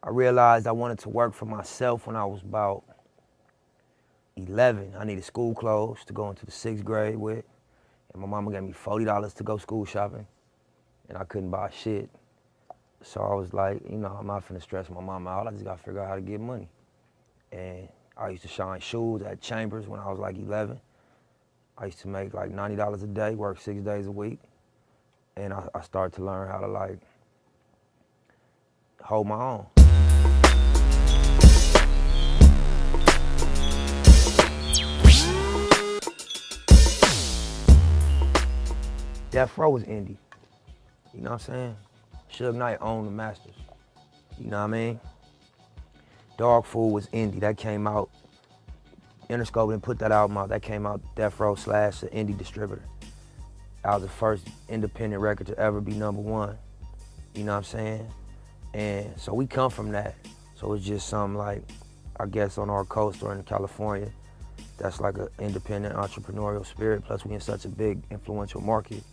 I realized I wanted to work for myself when I was about 11. I needed school clothes to go into the 6th grade with, and my mama gave me $40 to go school shopping, and I couldn't buy shit. So I was like, I'm not finna stress my mama out. I just gotta figure out how to get money. And I used to shine shoes at Chambers when I was like 11. I used to make like $90 a day, work 6 days a week. And I started to learn how to like hold my own. Death Row was indie. You know what I'm saying? Suge Knight owned the masters. You know what I mean? Dog Food was indie. That came out. Interscope didn't put that album out. That came out Death Row / the indie distributor. That was the first independent record to ever be #1. You know what I'm saying? And so we come from that. So it's just something like, I guess on our coast or in California, that's like an independent entrepreneurial spirit. Plus we in such a big influential market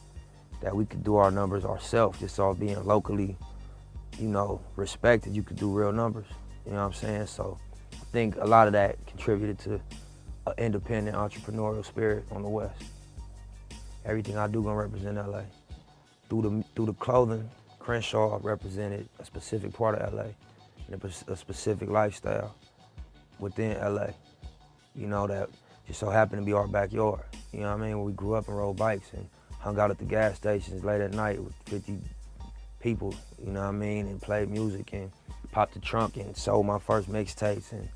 that we could do our numbers ourselves, just all being locally, respected. You could do real numbers. You know what I'm saying? So I think a lot of that contributed to an independent entrepreneurial spirit on the West. Everything I do gonna represent LA. Through the clothing, Crenshaw represented a specific part of LA and a specific lifestyle within LA. That just so happened to be our backyard. You know what I mean? Where we grew up and rode bikes and hung out at the gas stations late at night with 50 people, you know what I mean? And played music and popped the trunk and sold my first mixtapes and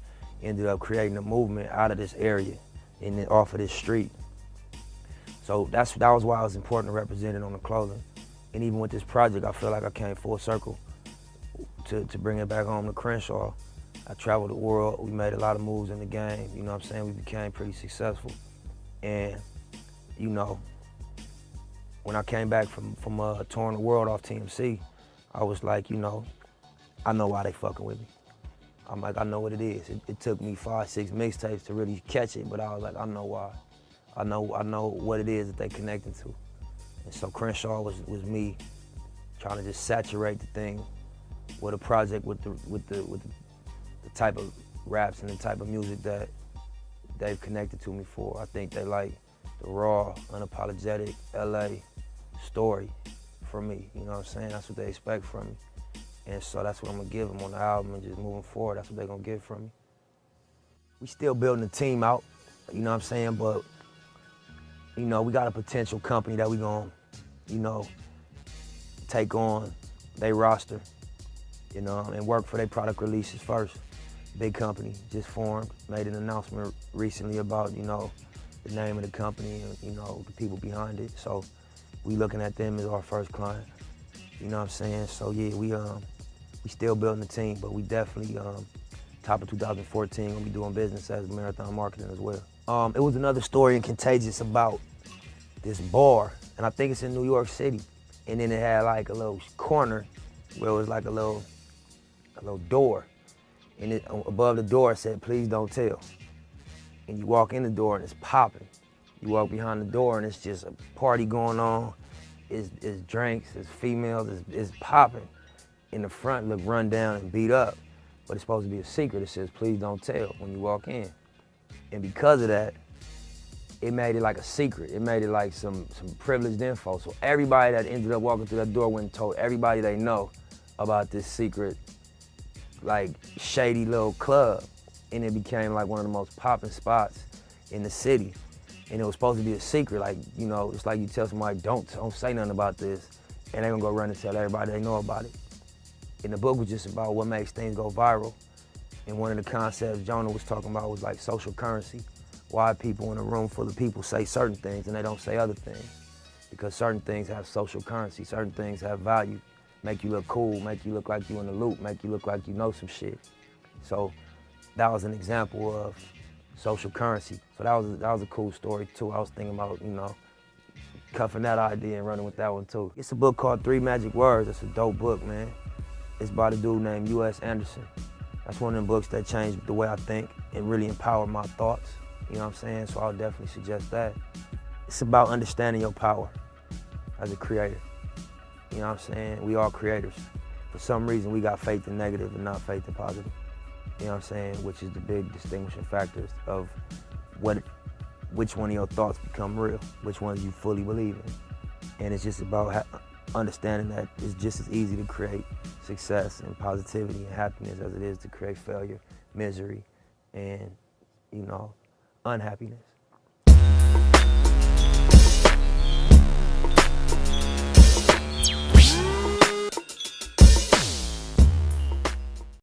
ended up creating a movement out of this area and then off of this street. So that was why it was important to represent it on the clothing. And even with this project, I feel like I came full circle to bring it back home to Crenshaw. I traveled the world, we made a lot of moves in the game, you know what I'm saying? We became pretty successful. And, when I came back from touring the world off TMC, I was like, I know why they fucking with me. I'm like, I know what it is. It took me 5, 6 mixtapes to really catch it, but I was like, I know why. I know what it is that they connected to. And so Crenshaw was me trying to just saturate the thing with a project with the type of raps and the type of music that they've connected to me for. I think they like the raw, unapologetic LA story from me. You know what I'm saying? That's what they expect from me. And so that's what I'm gonna give them on the album, and just moving forward, that's what they're gonna get from me. We still building the team out, you know what I'm saying? But, we got a potential company that we gonna, take on their roster, and work for their product releases first. Big company, just formed, made an announcement recently about, the name of the company and, the people behind it. So we looking at them as our first client. You know what I'm saying? So yeah, we still building the team, but we definitely, top of 2014, gonna be doing business as Marathon Marketing as well. It was another story in Contagious about this bar, and I think it's in New York City. And then it had like a little corner where it was like a little door. And above the door it said, "Please don't tell." And you walk in the door and it's popping. You walk behind the door and it's just a party going on. It's drinks, it's females, it's popping. In the front look run down and beat up, but it's supposed to be a secret. It says, "Please don't tell" when you walk in. And because of that, it made it like a secret. It made it like some privileged info. So everybody that ended up walking through that door went and told everybody they know about this secret, like shady little club. And it became like one of the most popping spots in the city. And it was supposed to be a secret, like, it's like you tell somebody, don't say nothing about this, and they're gonna go run and tell everybody they know about it. And the book was just about what makes things go viral. And one of the concepts Jonah was talking about was like social currency. Why people in a room full of people say certain things and they don't say other things. Because certain things have social currency, certain things have value, make you look cool, make you look like you in the loop, make you look like you know some shit. So that was an example of social currency. So that was a cool story too. I was thinking about, cuffing that idea and running with that one too. It's a book called 3 Magic Words. It's a dope book, man. It's by a dude named U.S. Anderson. That's one of them books that changed the way I think and really empowered my thoughts. You know what I'm saying? So I'll definitely suggest that. It's about understanding your power as a creator. You know what I'm saying? We are creators. For some reason, we got faith in negative and not faith in positive. You know what I'm saying? Which is the big distinguishing factors of which one of your thoughts become real, which ones you fully believe in. And it's just about understanding that it's just as easy to create success and positivity and happiness as it is to create failure, misery, and, you know, unhappiness.